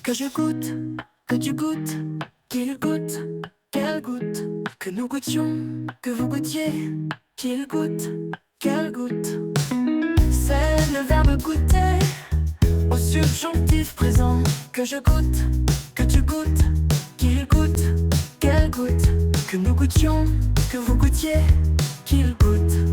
Que je goûte, que tu goûtes, qu'il goûte, qu'elle goûte, que nous goûtions, que vous goûtiez, qu'il goûte, qu'elle goûte. C'est le verbe goûter au subjonctif présent. Que je goûte, que tu goûtes, qu'il goûte, qu'elle goûte, que nous goûtions, que vous goûtiez, qu'il goûte.